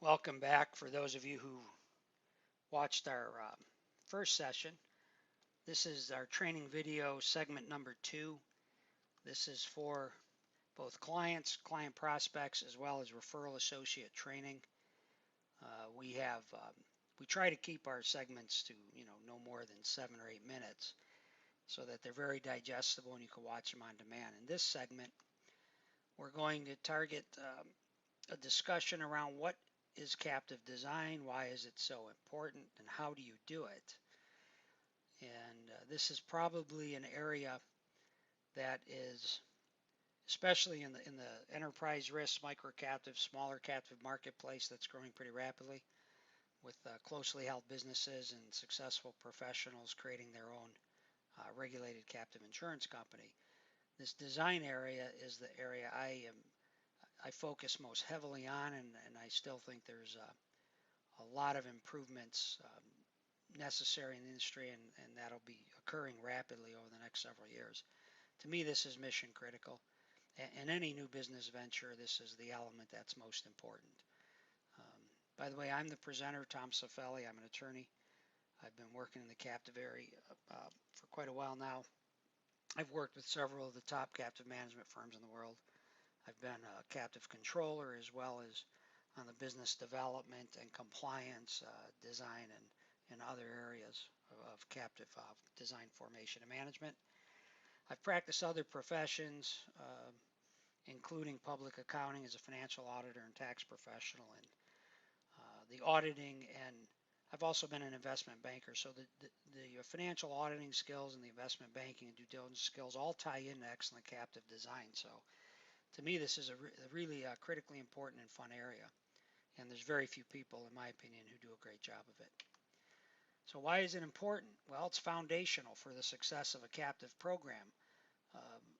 Welcome back for those of you who watched our first session. This is our training video segment number 2. This is for both clients, client prospects, as well as referral associate training. We try to keep our segments to no more than 7 or 8 minutes so that they're very digestible and you can watch them on demand. In this segment, we're going to target a discussion around what is captive design, why is it so important, and how do you do it? And this is probably an area that is, especially in the enterprise risk, micro captive, smaller captive marketplace that's growing pretty rapidly with closely held businesses and successful professionals creating their own regulated captive insurance company. This design area is the area I focus most heavily on, and I still think there's a lot of improvements necessary in the industry, and that'll be occurring rapidly over the next several years. To me, this is mission critical. In any new business venture, this is the element that's most important. By the way, I'm the presenter, Tom Cifelli. I'm an attorney. I've been working in the captive area for quite a while now. I've worked with several of the top captive management firms in the world. I've been a captive controller as well as on the business development and compliance, design, and other areas of captive design formation and management. I've practiced other professions, including public accounting as a financial auditor and tax professional, and the auditing, and I've also been an investment banker. So the financial auditing skills and the investment banking and due diligence skills all tie into excellent captive design. So to me, this is a really critically important and fun area, and there's very few people, in my opinion, who do a great job of it. So why is it important? Well, it's foundational for the success of a captive program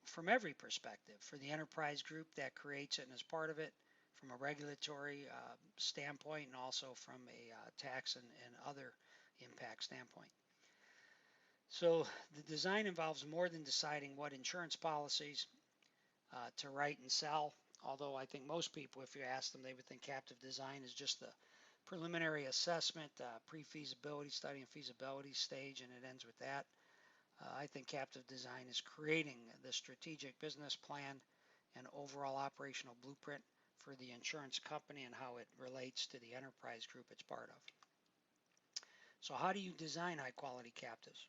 from every perspective, for the enterprise group that creates it and is part of it, from a regulatory standpoint, and also from a tax and other impact standpoint. So the design involves more than deciding what insurance policies to write and sell, although I think most people, if you ask them, they would think captive design is just the preliminary assessment, pre-feasibility study and feasibility stage, and it ends with that. I think captive design is creating the strategic business plan and overall operational blueprint for the insurance company and how it relates to the enterprise group it's part of. So how do you design high quality captives?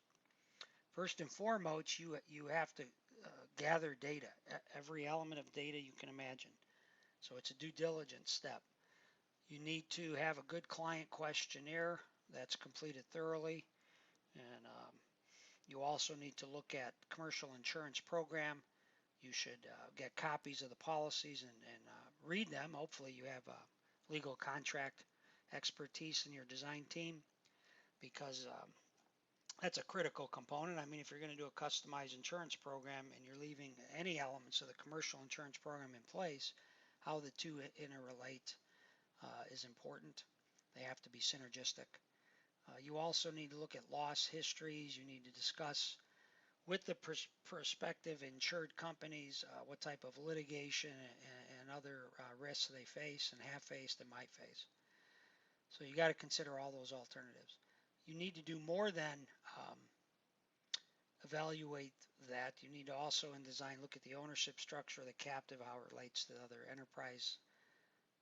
First and foremost, you have to gather data, every element of data you can imagine. So it's a due diligence step. You need to have a good client questionnaire that's completed thoroughly, and you also need to look at commercial insurance program. You should get copies of the policies and read them. Hopefully you have legal contract expertise in your design team, because that's a critical component. I mean, if you're going to do a customized insurance program and you're leaving any elements of the commercial insurance program in place, how the two interrelate is important. They have to be synergistic. You also need to look at loss histories. You need to discuss with the prospective insured companies what type of litigation and other risks they face and have faced and might face. So you got to consider all those alternatives. You need to do more than evaluate that. You need to also, in design, look at the ownership structure of the captive, how it relates to other enterprise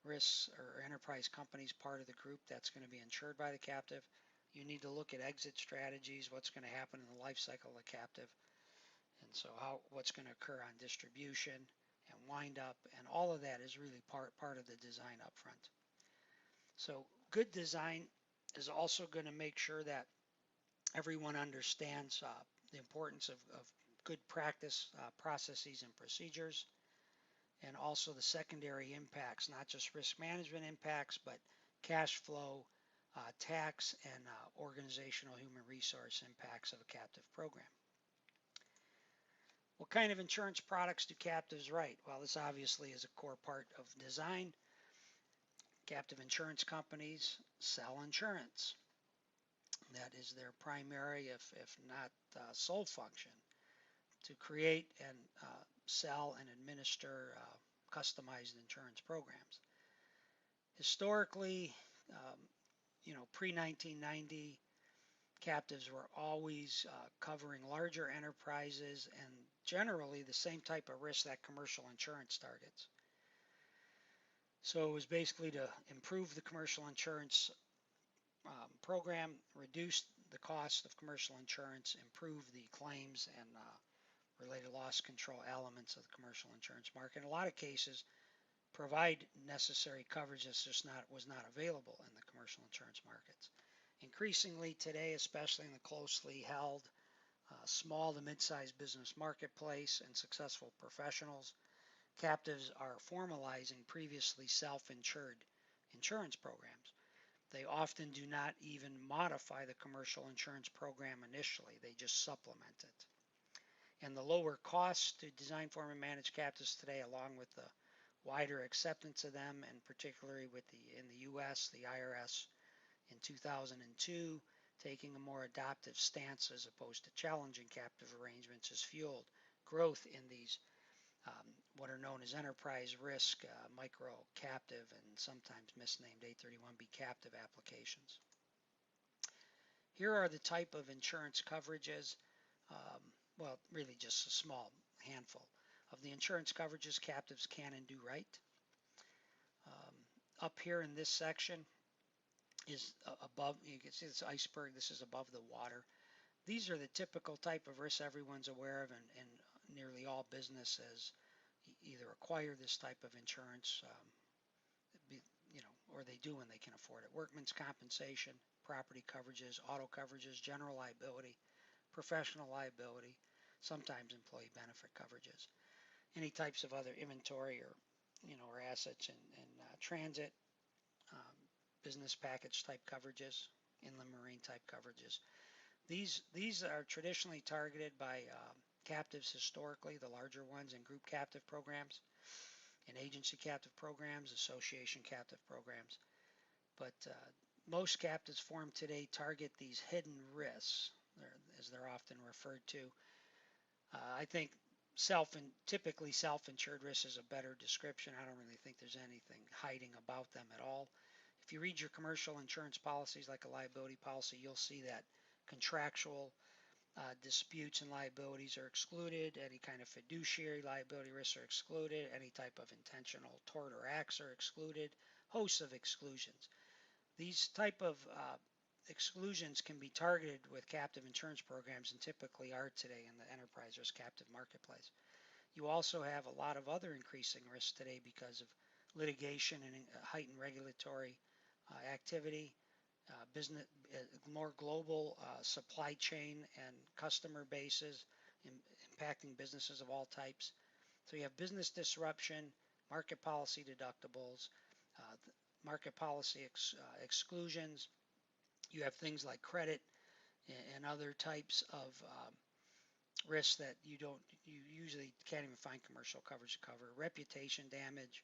risks or enterprise companies part of the group that's going to be insured by the captive. You need to look at exit strategies, what's going to happen in the life cycle of the captive, and so what's going to occur on distribution and wind up, and all of that is really part of the design up front. So good design is also going to make sure that everyone understands the importance of good practice processes and procedures, and also the secondary impacts, not just risk management impacts, but cash flow, tax, and organizational human resource impacts of a captive program. What kind of insurance products do captives write? Well, this obviously is a core part of design. Captive insurance companies sell insurance. That is their primary, if not sole function, to create and sell and administer customized insurance programs. Historically, pre-1990, captives were always covering larger enterprises and generally the same type of risk that commercial insurance targets. So it was basically to improve the commercial insurance program, reduce the cost of commercial insurance, improve the claims and related loss control elements of the commercial insurance market. In a lot of cases, provide necessary coverage that just was not available in the commercial insurance markets. Increasingly today, especially in the closely held small to mid-sized business marketplace and successful professionals, captives are formalizing previously self-insured insurance programs. They often do not even modify the commercial insurance program initially, they just supplement it. And the lower costs to design, form, and manage captives today, along with the wider acceptance of them, and particularly in the U.S., the IRS in 2002 taking a more adaptive stance as opposed to challenging captive arrangements, has fueled growth in these what are known as enterprise risk, micro captive, and sometimes misnamed 831B captive applications. Here are the type of insurance coverages, well, really just a small handful of the insurance coverages captives can and do write. Up here in this section is above, you can see this iceberg, this is above the water. These are the typical type of risks everyone's aware of, and nearly all businesses either acquire this type of insurance, or they do when they can afford it. Workman's compensation, property coverages, auto coverages, general liability, professional liability, sometimes employee benefit coverages. Any types of other inventory or assets in transit, business package type coverages, inland marine type coverages. These are traditionally targeted by captives historically, the larger ones in group captive programs, in agency captive programs, association captive programs. But most captives formed today target these hidden risks, as they're often referred to. I think typically self-insured risk is a better description. I don't really think there's anything hiding about them at all. If you read your commercial insurance policies like a liability policy, you'll see that contractual disputes and liabilities are excluded. Any kind of fiduciary liability risks are excluded. Any type of intentional tort or acts are excluded. Hosts of exclusions. These type of exclusions can be targeted with captive insurance programs and typically are today in the enterprise risk captive marketplace. You also have a lot of other increasing risks today because of litigation and heightened regulatory activity, business, more global supply chain and customer bases impacting businesses of all types. So you have business disruption, market policy deductibles, market policy exclusions. You have things like credit and other types of risks that you usually can't even find commercial coverage to cover. Reputation damage,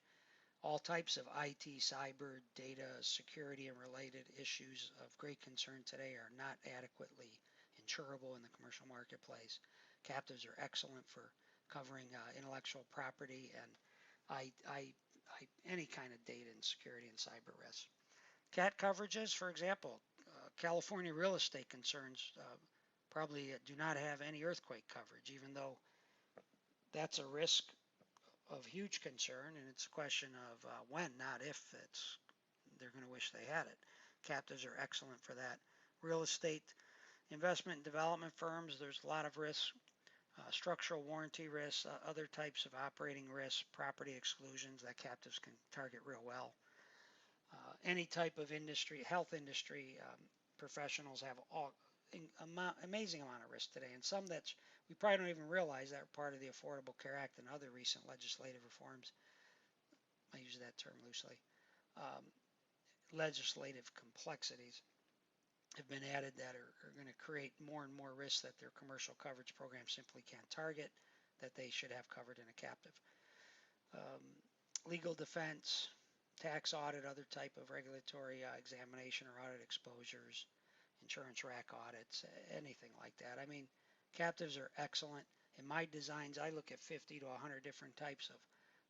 all types of IT, cyber, data, security, and related issues of great concern today are not adequately insurable in the commercial marketplace. Captives are excellent for covering intellectual property and any kind of data and security and cyber risks. CAT coverages, for example, California real estate concerns probably do not have any earthquake coverage, even though that's a risk of huge concern, and it's a question of when, not if, they're going to wish they had it. Captives are excellent for that. Real estate investment and development firms, there's a lot of risks, structural warranty risks, other types of operating risks, property exclusions that captives can target real well. Any type of industry, health industry, professionals have amazing amount of risk today, and some that we probably don't even realize that are part of the Affordable Care Act and other recent legislative reforms. I use that term loosely. Legislative complexities have been added that are going to create more and more risks that their commercial coverage program simply can't target, that they should have covered in a captive. Legal defense, tax audit, other type of regulatory examination or audit exposures, insurance rack audits, anything like that. I mean, captives are excellent. In my designs, I look at 50 to 100 different types of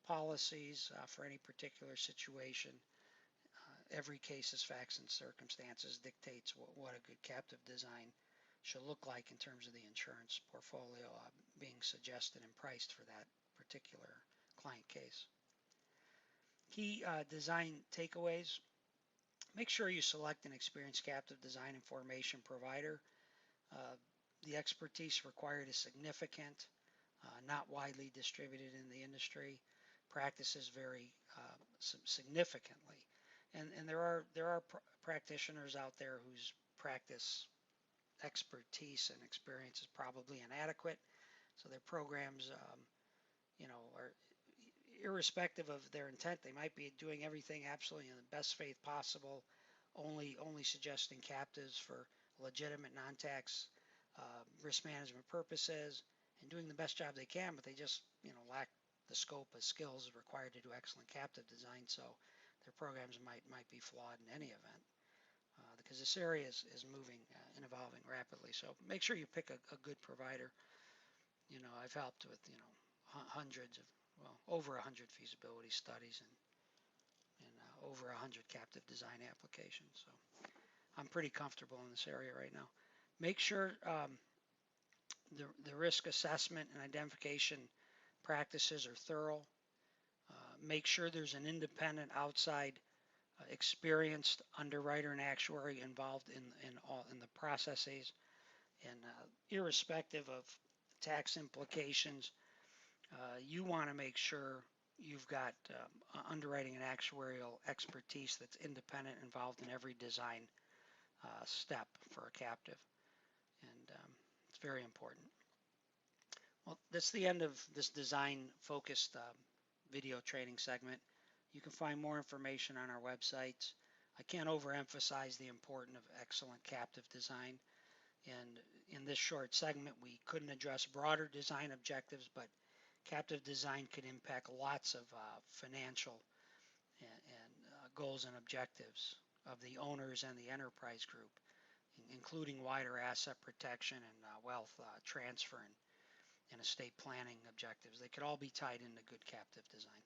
policies for any particular situation. every case's facts and circumstances dictates what a good captive design should look like in terms of the insurance portfolio being suggested and priced for that particular client case. Key design takeaways. Make sure you select an experienced captive design and formation provider. The expertise required is significant, not widely distributed in the industry. Practices vary significantly, and there are practitioners out there whose practice expertise and experience is probably inadequate, so their programs, are irrespective of their intent. They might be doing everything absolutely in the best faith possible, only suggesting captives for legitimate non-tax risk management purposes, and doing the best job they can, but they just lack the scope of skills required to do excellent captive design. So their programs might be flawed in any event, because this area is moving and evolving rapidly. So make sure you pick a good provider. I've helped with hundreds of, well, over 100 feasibility studies and over 100 captive design applications. So I'm pretty comfortable in this area right now. Make sure the risk assessment and identification practices are thorough. Make sure there's an independent outside experienced underwriter and actuary involved in the processes, and irrespective of tax implications, you want to make sure you've got underwriting and actuarial expertise that's independent, involved in every design step for a captive, and it's very important. Well, that's the end of this design-focused video training segment. You can find more information on our websites. I can't overemphasize the importance of excellent captive design. And in this short segment, we couldn't address broader design objectives, but captive design could impact lots of financial and goals and objectives of the owners and the enterprise group, including wider asset protection and wealth transfer and estate planning objectives. They could all be tied into good captive design.